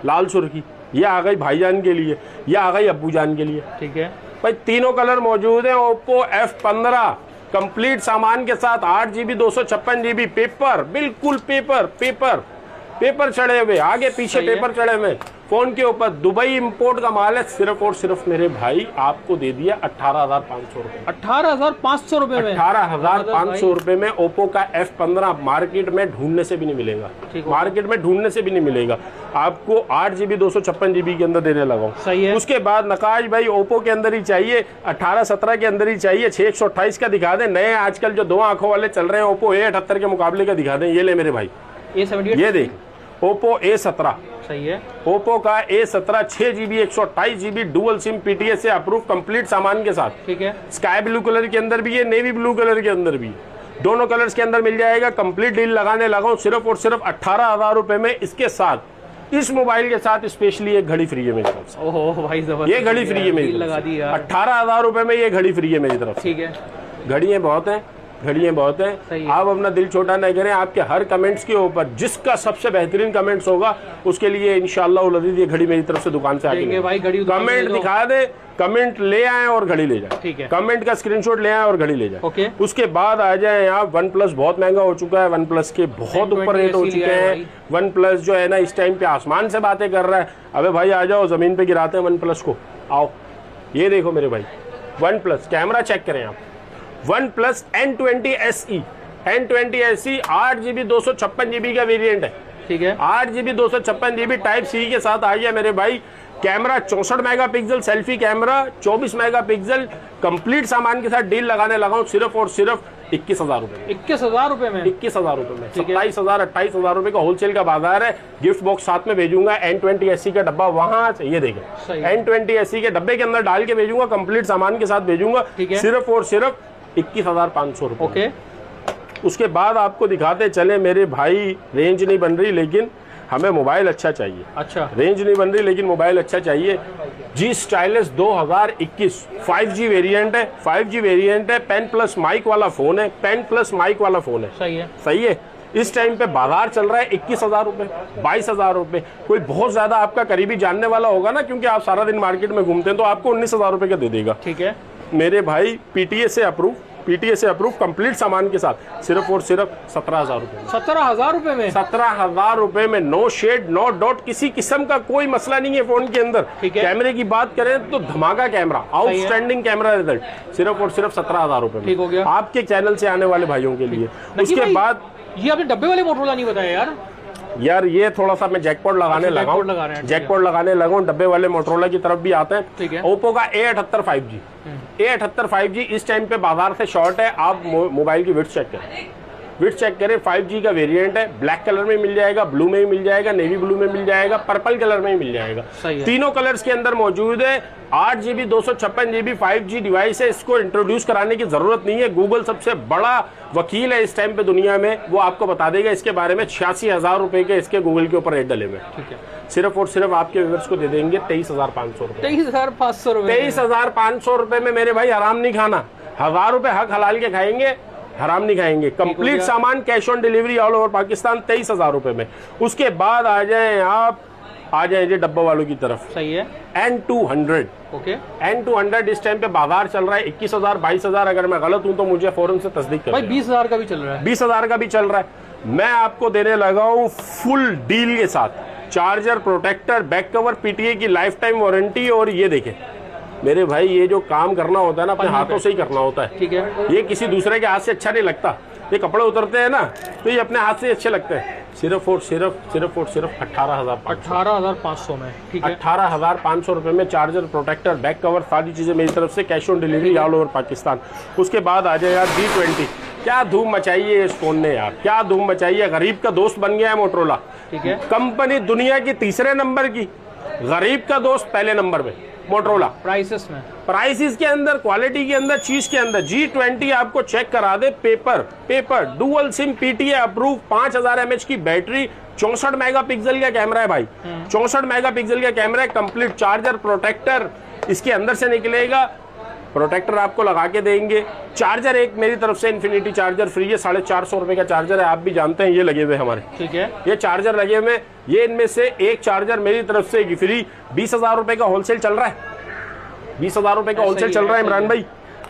लाल सुर्खी, ये आ गई भाईजान के लिए, ये आ गई अब्बू जान के लिए। ठीक है भाई तीनों कलर मौजूद हैं। ओप्पो F15 कंप्लीट सामान के साथ 8GB 256GB पेपर, बिल्कुल पेपर चढ़े हुए, आगे पीछे पेपर चढ़े हुए फोन के ऊपर। दुबई इंपोर्ट का माल है। सिर्फ और सिर्फ मेरे भाई आपको दे दिया 18,500 रुपए। 18,500 रुपए में? 18,500 रुपए में ओप्पो का F15 मार्केट में ढूंढने से भी नहीं मिलेगा। मार्केट में ढूंढने से भी नहीं मिलेगा। आपको 8GB 256GB के अंदर देने लगा। सही है। उसके बाद नकाश भाई ओप्पो के अंदर ही चाहिए, 18-17 के अंदर ही चाहिए, 6/128 का दिखा दें। नए आजकल जो 2 आंखों वाले चल रहे हैं ओप्पो A78 के मुकाबले का दिखा दें। ये ले मेरे भाई A78, ये देख ओप्पो A17। सही है। ओप्पो का A17 6GB 128GB dual SIM PTS से अप्रूव कंप्लीट सामान के साथ। ठीक है। स्काई ब्लू कलर के अंदर भी है, नेवी ब्लू कलर के अंदर भी है, दोनों कलर्स के अंदर मिल जाएगा। कंप्लीट डील लगाने लगा हूं सिर्फ और सिर्फ 18,000 रुपए में। इसके साथ इस मोबाइल के साथ स्पेशली एक घड़ी फ्री है मेरी तरफ से। ओहो भाई जबरदस्त, ये घड़ी फ्री है मेरी लगा दी यार। 18,000 रुपए में ये घड़ी फ्री है मेरी तरफ से। ठीक है। घड़ियां बहुत हैं, घड़ियां बहुत सही हैं। है। आप अपना दिल छोटा नहीं करें, आपके हर कमेंट्स के ऊपर जिसका सबसे बेहतरीन कमेंट्स होगा उसके लिए इंशाअल्लाह ये घड़ी मेरी तरफ से दुकान से आके भाई घड़ी कमेंट दिखा दे, कमेंट ले आए और घड़ी ले जाए। ठीक है। कमेंट का स्क्रीनशॉट ले आए और घड़ी ले जाए। ओके। उसके बाद आ जाए आप OnePlus बहुत महंगा हो चुका है, OnePlus के बहुत ऊपर रेट हो चुके हैं। OnePlus जो है ना इस टाइम पे आसमान से बातें कर रहा है। अबे भाई आ जाओ जमीन पे गिराते हैं OnePlus को, आओ ये देखो मेरे भाई OnePlus कैमरा चेक करें आप। OnePlus N20 SE 8GB 256GB का वेरिएंट है। ठीक है। 8GB 256GB टाइप C के साथ आ गया मेरे भाई। Camera 64 megapixel, selfie camera 24 megapixel, complete सामान के साथ डील लगाने लगा हूं सिर्फ और सिर्फ 21,000 रुपए। 21,000 रुपए में? 21,000 रुपए में। 27,000-28,000 रुपए का होलसेल का बाजार है। गिफ्ट बॉक्स साथ में भेजूंगा। N20 SE का डब्बा वहां से, ये देखें N20 SE के डब्बे के अंदर डाल के भेजूंगा, कंप्लीट सामान के साथ भेजूंगा सिर्फ और सिर्फ 21,500 रुपए। ओके। उसके बाद आपको दिखाते चले मेरे भाई, रेंज नहीं बन रही लेकिन हमें मोबाइल अच्छा चाहिए। अच्छा। रेंज नहीं बन रही लेकिन मोबाइल अच्छा चाहिए। G Stylus 2021 5G वेरिएंट है। 5G वेरिएंट है, पेन प्लस माइक वाला फोन है, पेन प्लस माइक वाला फोन है। सही है। सही है। इस टाइम पे बाजार चल रहा है 21,000 रुपए, 22,000 रुपए। कोई बहुत ज्यादा आपका करीबी जानने वाला होगा ना, क्योंकि आप सारा दिन मार्केट में घूमते हैं, तो आपको 19,000 रुपए का दे देगा। ठीक है मेरे भाई PTA से अप्रूव कंप्लीट सामान के साथ सिर्फ और सिर्फ 17,000 रुपए। 17,000 रुपए में? 17,000 रुपए में। नो शेड नो डॉट, किसी किस्म का कोई मसला नहीं है फोन के अंदर। कैमरे की बात करें तो धमाका कैमरा, आउटस्टैंडिंग कैमरा रिजल्ट, सिर्फ और सिर्फ 17,000 रुपए में। ठीक हो गया आपके चैनल से आने वाले भाइयों के लिए। उसके बाद ये आपने डब्बे वाले मोटरोला नहीं बताया यार, ये थोड़ा सा मैं जैकपॉट लगाने लगा हूँ, जैकपॉट लगाने लगा हूँ। डब्बे वाले मोटरोला की तरफ भी आते हैं। ओप्पो का A78 5G, A78 5G इस टाइम पे बाजार से शॉर्ट है। आप मोबाइल की विड्थ चेक करें, 5G का वेरिएंट है। ब्लैक कलर में मिल जाएगा, ब्लू में भी मिल जाएगा, नेवी ब्लू में मिल जाएगा, पर्पल कलर में भी मिल जाएगा। तीनों कलर्स के अंदर मौजूद है। 8GB 256GB 5G डिवाइस है। इसको इंट्रोड्यूस कराने की जरूरत नहीं है। गूगल सबसे बड़ा वकील है इस टाइम पे दुनिया में, वो आपको बता देगा इसके बारे में। 86,000 रुपए के इसके गूगल के ऊपर रेट डले हुए। ठीक है। सिर्फ और सिर्फ आपके व्यूअर्स को दे देंगे 23,500 रुपए। 23,500 रुपए? 23,500 रुपए में मेरे भाई हराम नहीं खाना। 1,000 रुपए हक हलाल के खाएंगे, हराम नहीं खाएंगे। कंप्लीट सामान cash on delivery all over Pakistan 23,000 रुपए में। उसके बाद आ जाए जी डब्बा वालों की तरफ। सही है। N200। ओके। N200 इस टाइम पे बाजार चल रहा है 21,000 22,000। अगर मैं गलत हूं तो मुझे फौरन से तस्दीक कर। भाई 20,000 का भी चल रहा है। 20,000 का भी चल रहा है। मैं आपको देने लगा हूं फुल डील के साथ charger, protector, back cover, PTA की लाइफ टाइम वारंटी। और ये देखें मेरे भाई, ये जो काम करना होता है ना अपने हाथों से ही करना होता है। ठीक है। ये किसी दूसरे के हाथ से अच्छा नहीं लगता। ये कपड़े उतरते हैं ना तो ये अपने हाथ से अच्छे लगते हैं। सिर्फ और सिर्फ 18,500 में। ठीक है। 18,500 रुपए में चार्जर, प्रोटेक्टर, बैक कवर, सारी चीजें मेरी तरफ से cash on delivery all over Pakistan. उसके बाद आ जाए यार G20। क्या धूम मचाई है इस फोन ने यार, क्या धूम मचाई है। गरीब का दोस्त बन गया है मोटरोला। ठीक है। कंपनी दुनिया की तीसरे नंबर की, गरीब का दोस्त पहले नंबर में। मोटरोला। प्राइसेस में, प्राइसिस के अंदर, क्वालिटी के अंदर, चीज के अंदर G20 आपको चेक करा दे, paper dual sim PTA approve, 5000 mAh की बैटरी, 64 मेगापिक्सल का कैमरा है भाई, 64 मेगापिक्सल का कैमरा है, कंप्लीट चार्जर प्रोटेक्टर इसके अंदर से निकलेगा, प्रोटेक्टर आपको लगा के देंगे। चार्जर एक मेरी तरफ से इन्फिनिटी चार्जर फ्री है, 450 रुपए का चार्जर है, आप भी जानते हैं ये लगे हुए हमारे, ठीक है, ये चार्जर लगे हुए, ये इनमें से एक चार्जर मेरी तरफ से फ्री। 20,000 रुपए का होलसेल चल रहा है, 20,000 रुपए का होलसेल चल रहा है इमरान भाई।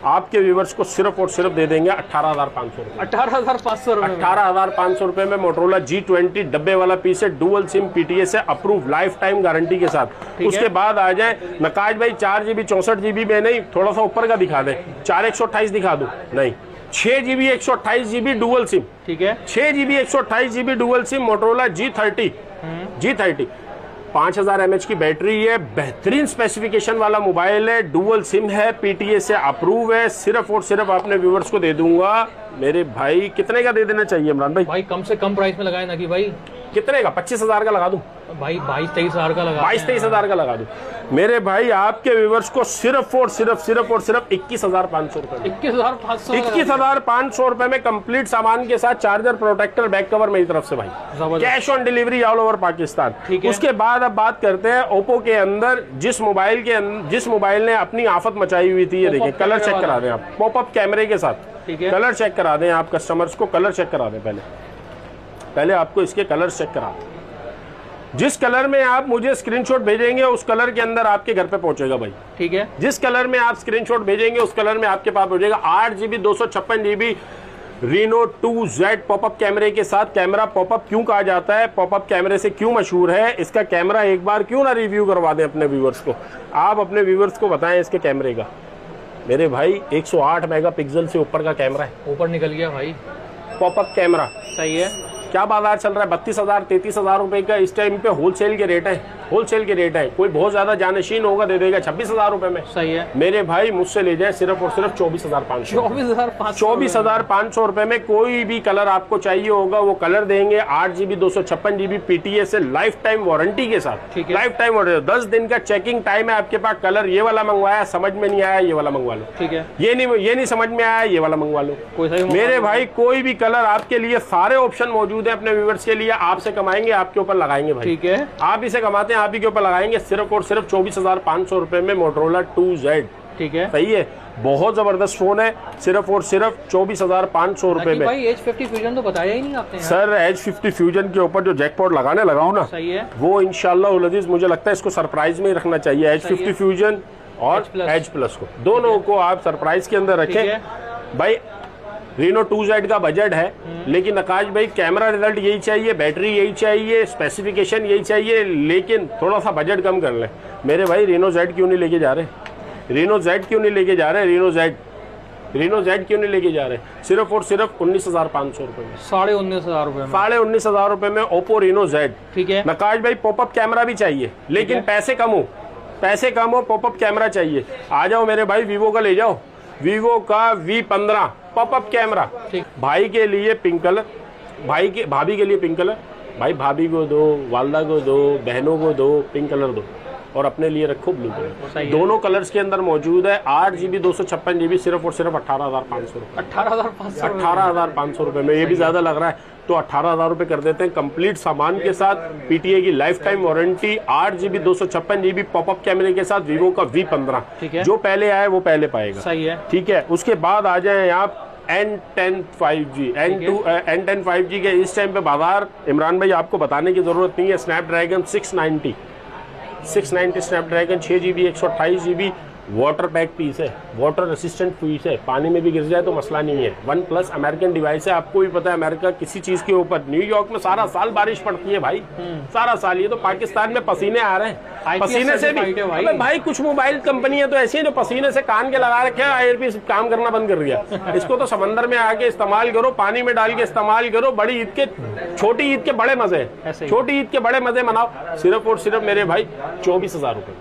आपके व्यूवर्स को सिर्फ और सिर्फ दे देंगे 18,500 रुपए, 18,500 रुपए, 18,500 रुपए में मोटरोला G20 डब्बे वाला पीस है, डुअल सिम PTA से अप्रूव, लाइफ टाइम गारंटी के साथ। उसके बाद आ जाए नकाश भाई, 4GB 64GB में नहीं, थोड़ा सा ऊपर का दिखा दे, 4/128 दिखा दूं, नहीं 6GB 128GB डुअल सिम, ठीक है, 6GB 128GB dual SIM Motorola G30 5000 mAh की बैटरी है, बेहतरीन स्पेसिफिकेशन वाला मोबाइल है, डुअल सिम है, PTA से अप्रूव है। सिर्फ और सिर्फ अपने व्यूवर्स को दे दूंगा मेरे भाई, कितने का दे देना चाहिए इमरान भाई? भाई कम से कम प्राइस में लगाए ना कि भाई, कितने का? 25,000 का लगा दूं भाई, 22-23 का लगा, 22-23 का लगा दूं मेरे भाई। आपके व्यूवर्स को सिर्फ और सिर्फ 21,500 रुपए, 21,500 रुपए में कंप्लीट सामान के साथ चार्जर, प्रोटेक्टर, बैक कवर मेरी तरफ से भाई, cash on delivery all over Pakistan. उसके बाद अब बात करते हैं ओप्पो के अंदर, जिस मोबाइल ने अपनी आफत मचाई हुई थी, ये देखिए कलर चेक करा दें आप, पॉपअप कैमरे के साथ, कलर चेक करा दें आप, कस्टमर्स को कलर चेक करा दें, पहले आपको इसके कलर चेक करा दें। जिस कलर में आप मुझे स्क्रीनशॉट भेजेंगे उस कलर के अंदर आपके घर पे पहुंचेगा भाई, ठीक है, जिस कलर में आप स्क्रीनशॉट भेजेंगे उस कलर में आपके पास पहुंचेगा। 8GB 256GB Reno 2Z popup कैमरे के साथ। कैमरा पॉपअप क्यों कहा जाता है, पॉपअप कैमरे से क्यों मशहूर है, इसका कैमरा एक बार क्यों ना रिव्यू करवा दें अपने व्यूवर्स को, आप अपने व्यूवर्स को बताएं इसके कैमरे का। मेरे भाई 108 मेगापिक्सल से ऊपर का कैमरा है, ऊपर निकल गया भाई, पॉपअप कैमरा, सही है। क्या बाजार चल रहा है? 32,000 33,000 रुपए का इस टाइम पे होलसेल के रेट है, होलसेल के रेट है। कोई बहुत ज्यादा जानशीन होगा दे देगा 26,000 रुपए में, सही है। मेरे भाई मुझसे ले जाए सिर्फ और सिर्फ 24,500, 24,500 रुपए में कोई भी कलर आपको चाहिए होगा वो कलर देंगे। 8GB 256GB PTA से लाइफ टाइम वारंटी के साथ, लाइफ टाइम वारंटी, 10 दिन का चेकिंग टाइम है आपके पास। कलर ये वाला मंगवाया, समझ में नहीं आया, ये वाला मंगवा लो, ठीक है। ये नहीं समझ में आया, ये वाला मंगवा लो। मेरे भाई कोई भी कलर आपके लिए, सारे ऑप्शन मौजूद है अपने व्यूअर्स के लिए। आपसे कमाएंगे, आपके ऊपर लगाएंगे भाई, ठीक है। आप इसे कमाते हैं, आप ही के ऊपर लगाएंगे। सिर्फ और सिर्फ 24,500 रुपए में मोटरोला 2Z, ठीक है, सही है, बहुत जबरदस्त फोन है। सिर्फ और सिर्फ 24,500 रुपए में। भाई H50 फ्यूजन तो बताया ही नहीं आपने सर। H50 फ्यूजन के ऊपर जो जैकपॉट लगाने लगाऊं ना, सही है, वो इंशाल्लाह उल-अज़ीज़ मुझे लगता है इसको सरप्राइज में ही रखना चाहिए। H50 फ्यूजन और H+ को, दोनों को आप सरप्राइज के अंदर रखें भाई। Reno 2Z का बजट है, लेकिन आकाश भाई कैमरा रिजल्ट यही चाहिए, बैटरी यही चाहिए, स्पेसिफिकेशन यही चाहिए, लेकिन थोड़ा सा बजट कम कर लें। मेरे भाई Reno Z क्यों नहीं लेके जा रहे? Reno Z क्यों नहीं लेके जा रहे? Reno Z क्यों नहीं लेके जा रहे? सिर्फ और सिर्फ 19,500 रुपए में, 19,500 रुपए में, 19,500 रुपए में Oppo Reno Z, ठीक है। नकाश भाई पॉपअप कैमरा भी चाहिए, लेकिन पैसे कम हो, पॉपअप कैमरा चाहिए। आ जाओ मेरे भाई, वीवो का ले जाओ, वीवो का V15 पॉपअप कैमरा, भाई के लिए पिंक कलर, भाभी के लिए पिंक कलर, भाई भाभी को दो, वालदा को दो, बहनों को दो, पिंक कलर दो, और अपने लिए रखो ब्लू कलर। दोनों कलर्स के अंदर मौजूद है। 8GB 256GB सिर्फ और सिर्फ 18,500 रुपए, 18,500 रुपए में। ये भी ज्यादा लग रहा है तो 18,000 रुपए कर देते हैं कंप्लीट सामान के साथ, PTA की life time warranty, 8GB 256GB popup कैमरे के साथ, वीवो का V15, ठीक है। जो पहले आए वो पहले पाएगा, सही है, ठीक है। उसके बाद आ जाए आप N10 5G, N10 5G के इस टाइम पे बाजार, इमरान भाई आपको बताने की जरूरत नहीं है। Snapdragon 690 Snapdragon 6GB 128GB water back piece है, वाटर रेसिस्टेंट पीस है, पानी में भी गिर जाए तो मसला नहीं है। OnePlus अमेरिकन डिवाइस है, आपको भी पता है अमेरिका किसी चीज के ऊपर, न्यूयॉर्क में सारा साल बारिश पड़ती है भाई, सारा साल। ये तो पाकिस्तान में पसीने आ रहे हैं, पसीने से भी भाई कुछ मोबाइल कंपनियां तो ऐसी हैं जो पसीने से कान के लगा रखे हैं, एयरपीस काम करना बंद कर दिया। इसको तो समंदर में आके इस्तेमाल करो, पानी में डाल के इस्तेमाल करो। बड़ी ईद के, छोटी ईद के बड़े मजे, छोटी ईद के बड़े मजे मनाओ। सिर्फ और सिर्फ मेरे भाई 24,000 रुपए,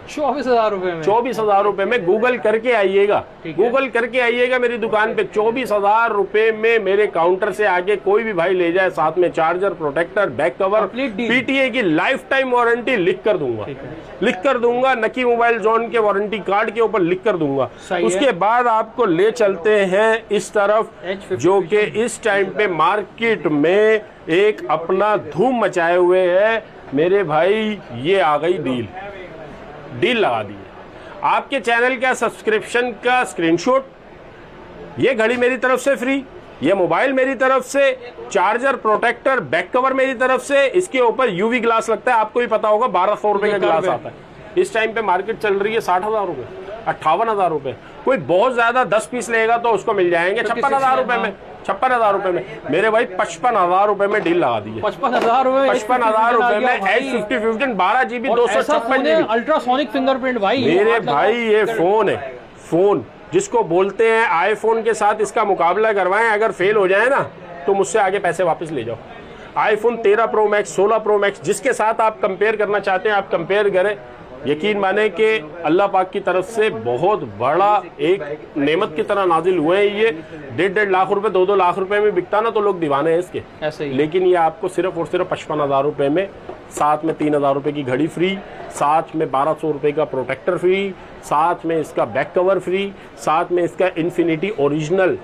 24,000 रुपए में में, गूगल करके आइएगा, गूगल करके आइएगा मेरी दुकान पे। 24,000 रुपए में मेरे काउंटर से आगे कोई भी भाई ले जाए, साथ में charger, protector, back cover, PTA की लाइफ टाइम वारंटी लिख कर दूंगा, नकी मोबाइल जोन के वारंटी कार्ड के ऊपर लिख कर दूंगा। उसके बाद आपको ले चलते हैं इस तरफ, जो कि इस टाइम पे मार्केट में एक अपना धूम मचाए हुए है मेरे भाई। ये आ गई डील लगा दी है। आपके चैनल का सब्सक्रिप्शन का स्क्रीनशॉट, ये घड़ी मेरी तरफ से फ्री, ये मोबाइल मेरी तरफ से, चार्जर, प्रोटेक्टर, बैक कवर मेरी तरफ से, इसके ऊपर यूवी ग्लास लगता है, आपको भी पता होगा 1200 रुपए का ग्लास आता है। इस टाइम पे मार्केट चल रही है 60,000 रुपए, 58,000 रुपए। कोई बहुत ज्यादा 10 पीस लेगा तो उसको मिल जाएंगे 56,000 रुपए में, 56,000 रुपए में। मेरे भाई 55,000 रुपए में डील लगा दी है। 55,000 रुपए में H50 12 GB 256 GB ultrasonic fingerprint भाई। मेरे भाई ये फोन है, फोन जिसको बोलते हैं आईफोन के साथ इसका मुकाबला करवाएं, अगर फेल हो जाए ना तो मुझसे आगे पैसे वापस ले जाओ। IPhone 13 pro max, 16 pro max, जिसके साथ आप कंपेयर करना चाहते हैं आप कंपेयर करें। यकीन माने कि अल्लाह पाक की तरफ से बहुत बड़ा एक नेमत की तरह नाजिल हुए हैं। ये 1.5 लाख रुपए, 2 लाख रुपए में बिकता ना तो लोग दीवाने हैं इसके, ऐसे ही। लेकिन ये आपको सिर्फ और सिर्फ 55,000 रुपए में, साथ में 3,000 रुपए की घड़ी फ्री, साथ में 1200 रुपए का प्रोटेक्टर फ्री, साथ में इसका बैक कवर फ्री, साथ में इसका इन्फिनिटी ओरिजिनल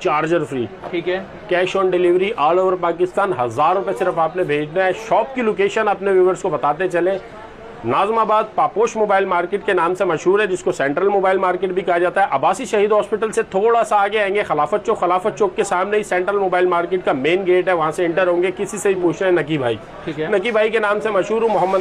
चार्जर फ्री। ठीक है, cash on delivery all over Pakistan. 1000 रुपए सिर्फ आपने भेजना है। शॉप की लोकेशन अपने व्यूवर्स को बताते चले, नाजमाबाद पापोश मोबाइल मार्केट के नाम से मशहूर है, जिसको सेंट्रल मोबाइल मार्केट भी कहा जाता है। अब्बासी शहीद हॉस्पिटल से थोड़ा सा आगे आएंगे खिलाफत चौक के सामने ही सेंट्रल मोबाइल मार्केट का मेन गेट है, वहां से एंटर होंगे। किसी से ही पूछना है नकी भाई, नकी भाई के नाम से मशहूर हूँ, मोहम्मद